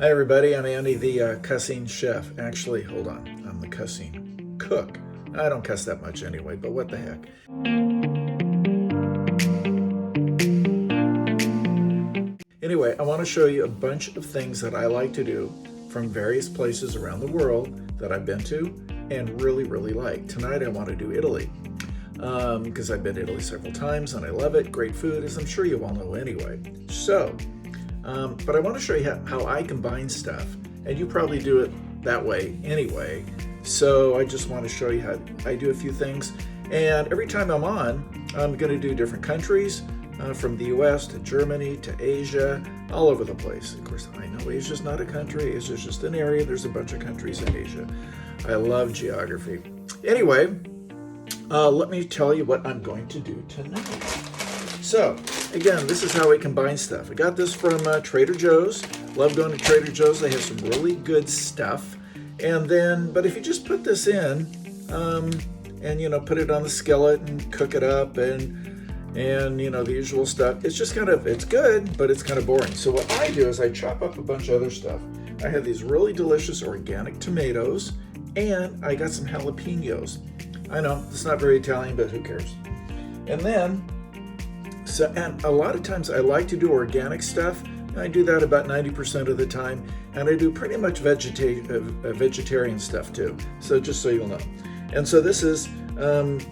Hi everybody, I'm Andy, the cussing chef. Actually, hold on, I'm the cussing cook. I don't cuss that much anyway, but what the heck. Anyway, I want to show you a bunch of things that I like to do from various places around the world that I've been to and really like. Tonight I want to do Italy because I've been to Italy several times and I love it. Great food, as I'm sure you all know anyway. So, but I want to show you how I combine stuff, and you probably do it that way anyway. So I just want to show you how I do a few things. And every time I'm on, I'm going to do different countries, from the US to Germany to Asia, all over the place. Of course, I know Asia's not a country. Asia's just an area. There's a bunch of countries in Asia. I love geography. Anyway, let me tell you what I'm going to do tonight. So, again, this is how I combine stuff. I got this from Trader Joe's. Love going to Trader Joe's. They have some really good stuff. And then, but if you just put this in, and put it on the skillet and cook it up and the usual stuff, it's just it's good, but it's kind of boring. So what I do is I chop up a bunch of other stuff. I have these really delicious organic tomatoes, and I got some jalapenos. I know, it's not very Italian, but who cares? And then, and a lot of times I like to do organic stuff. I do that about 90% of the time, and I do pretty much vegetarian stuff too. So just so you'll know. And so this is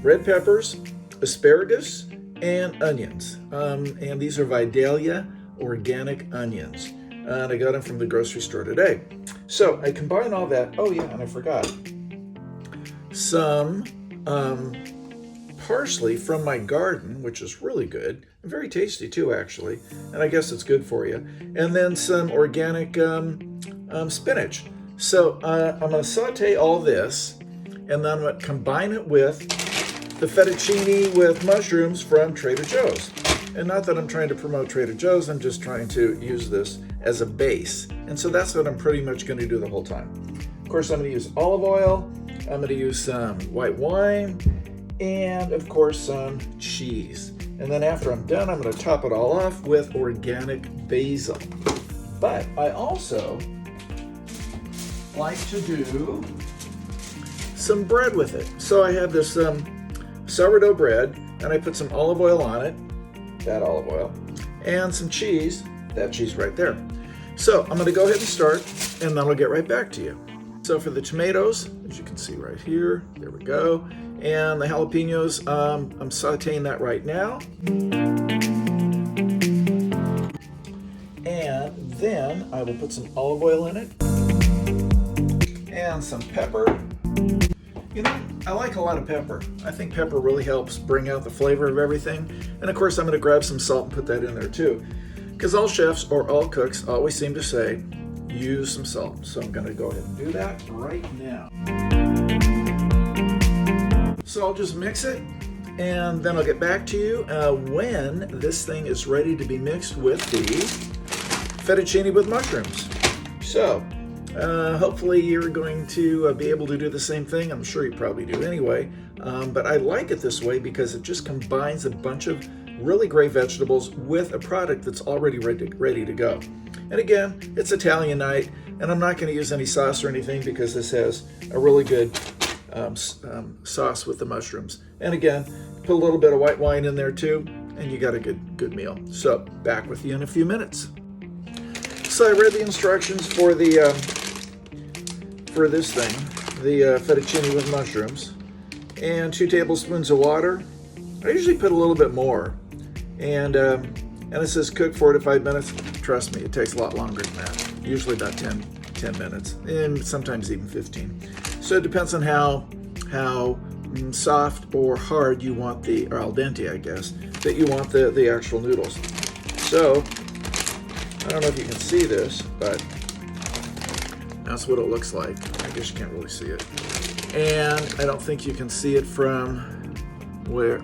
red peppers, asparagus, and onions. And these are Vidalia organic onions. And I got them from the grocery store today. So I combine all that. Oh yeah, and I forgot. Some parsley from my garden, which is really good and very tasty too, actually, and I guess it's good for you. And then some organic spinach. So I'm going to saute all this, and then I'm going to combine it with the fettuccine with mushrooms from Trader Joe's. And not that I'm trying to promote Trader Joe's, I'm just trying to use this as a base. And so that's what I'm pretty much going to do the whole time. Of course, I'm going to use olive oil. I'm going to use some white wine, and of course some cheese. And then after I'm done, I'm going to top it all off with organic basil. But I also like to do some bread with it. So I have this sourdough bread, and I put some olive oil on it, that olive oil, and some cheese, that cheese right there. So I'm going to go ahead and start, and then I'll get right back to you. So for the tomatoes, as you can see right here, there we go. And the jalapenos, I'm sauteing that right now. And then I will put some olive oil in it and some pepper. You know, I like a lot of pepper. I think pepper really helps bring out the flavor of everything. And of course, I'm going to grab some salt and put that in there too. Because all chefs or all cooks always seem to say, use some salt. So I'm going to go ahead and do that right now. So I'll just mix it, and then I'll get back to you when this thing is ready to be mixed with the fettuccine with mushrooms. So hopefully you're going to be able to do the same thing. I'm sure you probably do anyway. But I like it this way because it just combines a bunch of really great vegetables with a product that's already ready to go. And again, it's Italian night, and I'm not going to use any sauce or anything because this has a really good sauce with the mushrooms. And again, put a little bit of white wine in there too, and you got a good meal. So back with you in a few minutes. So I read the instructions for the for this thing, the fettuccine with mushrooms, and 2 tablespoons of water. I usually put a little bit more, and it says cook 4 to 5 minutes. Trust me, it takes a lot longer than that. Usually about 10 minutes, and sometimes even 15. So it depends on how soft or hard you want or al dente, I guess, that you want the actual noodles. So I don't know if you can see this, but that's what it looks like. I guess you can't really see it. And I don't think you can see it from where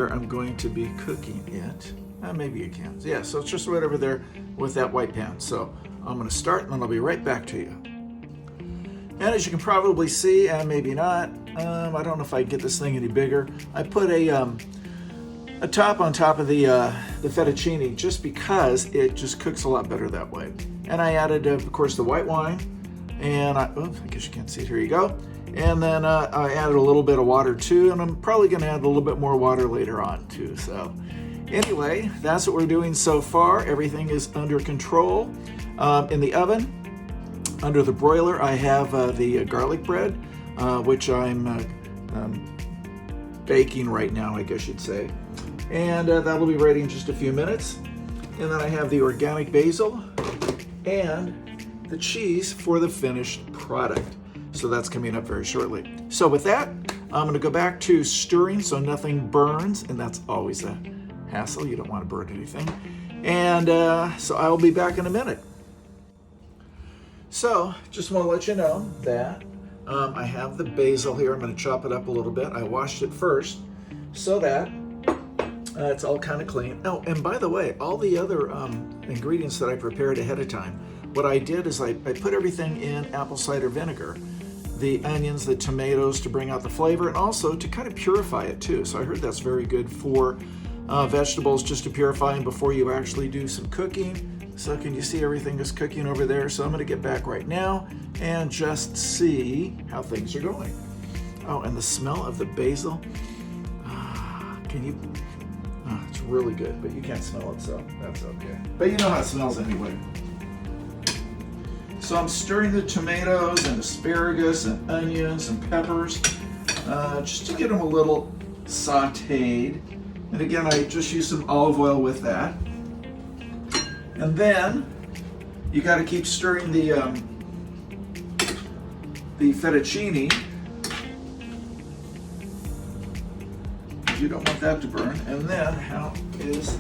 I'm going to be cooking it. Maybe you can. Yeah, so it's just right over there with that white pan. So I'm going to start, and then I'll be right back to you. And as you can probably see, and maybe not, I don't know if I can get this thing any bigger. I put a top on top of the fettuccine just because it just cooks a lot better that way. And I added, of course, the white wine. And I guess you can't see it. Here you go. And then I added a little bit of water too, and I'm probably going to add a little bit more water later on too. So anyway, that's what we're doing so far. Everything is under control. In the oven, under the broiler, I have the garlic bread, which I'm baking right now, I guess you'd say. And that'll be ready in just a few minutes. And then I have the organic basil and the cheese for the finished product. So that's coming up very shortly. So with that, I'm going to go back to stirring so nothing burns, and that's always a hassle. You don't want to burn anything. And so I'll be back in a minute. So just want to let you know that I have the basil here. I'm going to chop it up a little bit. I washed it first so that it's all kind of clean. Oh, and by the way, all the other ingredients that I prepared ahead of time, what I did is I put everything in apple cider vinegar, the onions, the tomatoes to bring out the flavor, and also to kind of purify it too. So I heard that's very good for vegetables, just to purify them before you actually do some cooking. So can you see everything is cooking over there? So I'm going to get back right now and just see how things are going. Oh, and the smell of the basil. Can you? It's really good, but you can't smell it, so that's okay. But you know how it smells anyway. So I'm stirring the tomatoes and asparagus and onions and peppers just to get them a little sauteed. And again, I just use some olive oil with that. And then you got to keep stirring the fettuccine. You don't want that to burn. And then how is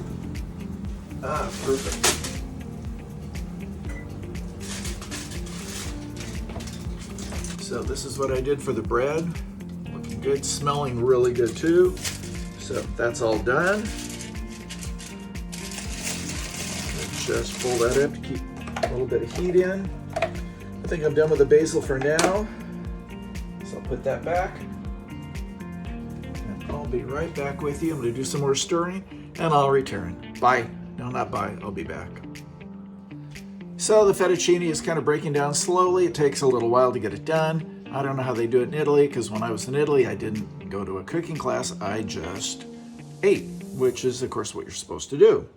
perfect. So this is what I did for the bread. Looking good, smelling really good too. So that's all done. Just pull that up to keep a little bit of heat in. I think I'm done with the basil for now. So I'll put that back. And I'll be right back with you. I'm going to do some more stirring and I'll return. Bye. No, not bye. I'll be back. So the fettuccine is kind of breaking down slowly. It takes a little while to get it done. I don't know how they do it in Italy, because when I was in Italy, I didn't go to a cooking class. I just ate, which is, of course, what you're supposed to do.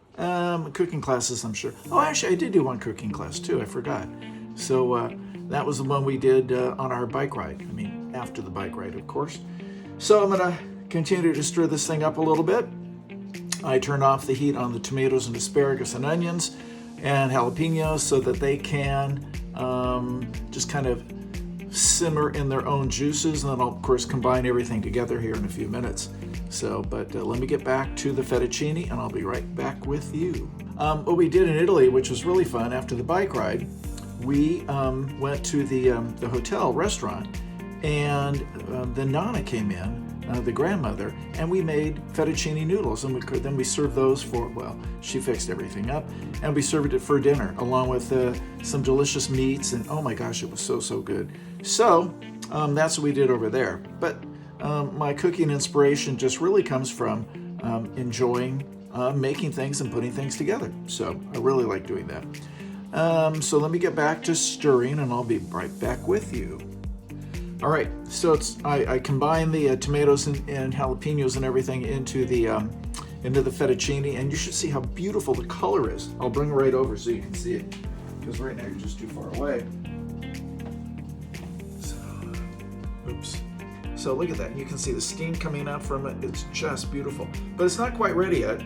Cooking classes, I'm sure. Oh, actually, I did do one cooking class, too. I forgot. So that was the one we did on our bike ride. I mean, after the bike ride, of course. So I'm going to continue to stir this thing up a little bit. I turn off the heat on the tomatoes and asparagus and onions and jalapenos so that they can just kind of simmer in their own juices, and then I'll of course combine everything together here in a few minutes. So, but let me get back to the fettuccine and I'll be right back with you. What we did in Italy, which was really fun, after the bike ride, we went to the hotel restaurant, and the Nana came in, the grandmother, and we made fettuccine noodles, and then we served those for, well, she fixed everything up, and we served it for dinner along with some delicious meats, and oh my gosh, it was so good. So that's what we did over there. But my cooking inspiration just really comes from enjoying making things and putting things together. So I really like doing that. So let me get back to stirring and I'll be right back with you. All right, so I combine the tomatoes and jalapenos and everything into the fettuccine, and you should see how beautiful the color is. I'll bring it right over so you can see it, because right now you're just too far away. So, oops. So look at that. You can see the steam coming out from it. It's just beautiful. But it's not quite ready yet.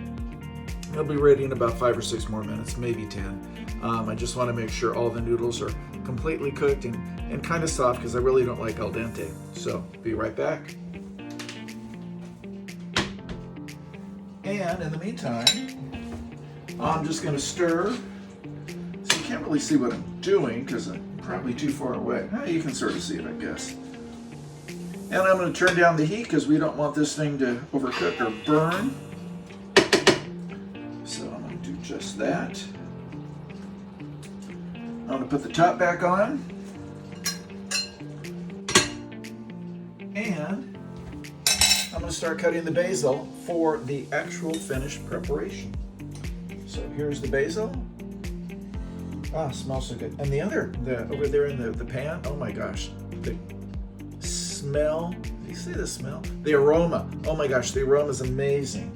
It'll be ready in about 5 or 6 more minutes, maybe 10. I just want to make sure all the noodles are completely cooked and kind of soft, because I really don't like al dente. So be right back. And in the meantime, I'm just going to stir. So you can't really see what I'm doing because I'm probably too far away. You can sort of see it, I guess. And I'm going to turn down the heat because we don't want this thing to overcook or burn. So I'm going to do just that. I'm going to put the top back on. And I'm going to start cutting the basil for the actual finished preparation. So here's the basil. Oh, smells so good. And over there in the pan, oh my gosh, the smell. Did you see the smell? The aroma. Oh my gosh, the aroma is amazing.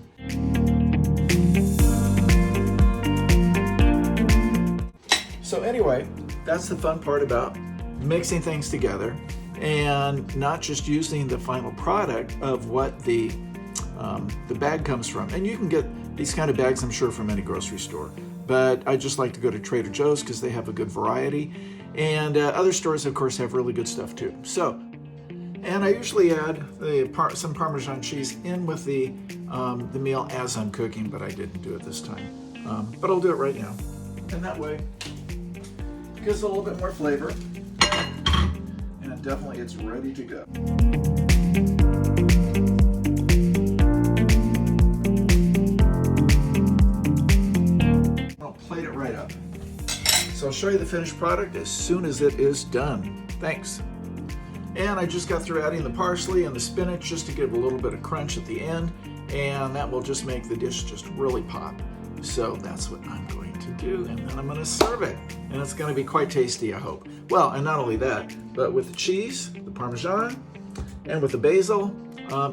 So anyway, that's the fun part about mixing things together and not just using the final product of what the bag comes from. And you can get these kind of bags, I'm sure, from any grocery store. But I just like to go to Trader Joe's because they have a good variety. And other stores, of course, have really good stuff too. So, and I usually add some Parmesan cheese in with the meal as I'm cooking, but I didn't do it this time. But I'll do it right now. And that way, it gives a little bit more flavor. And definitely it's ready to go. Plate it right up. So I'll show you the finished product as soon as it is done. Thanks. And I just got through adding the parsley and the spinach just to give a little bit of crunch at the end, and that will just make the dish just really pop. So that's what I'm going to do, and then I'm going to serve it, and it's going to be quite tasty, I hope. Well, and not only that, but with the cheese, the Parmesan, and with the basil,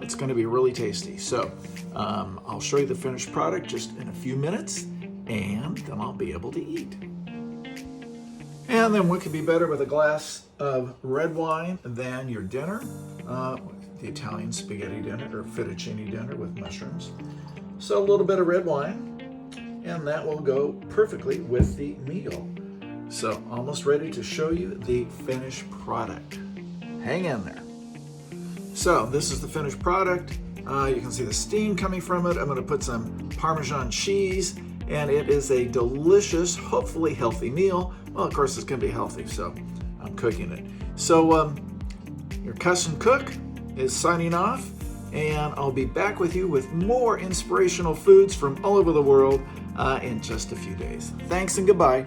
it's going to be really tasty. So I'll show you the finished product just in a few minutes, and then I'll be able to eat. And then what could be better with a glass of red wine than your dinner? The Italian spaghetti dinner or fettuccine dinner with mushrooms. So a little bit of red wine, and that will go perfectly with the meal. So almost ready to show you the finished product. Hang in there. So this is the finished product. You can see the steam coming from it. I'm going to put some Parmesan cheese, and it is a delicious, hopefully healthy meal. Well, of course, it's going to be healthy, so I'm cooking it. So your Cussing Cook is signing off, and I'll be back with you with more inspirational foods from all over the world in just a few days. Thanks and goodbye.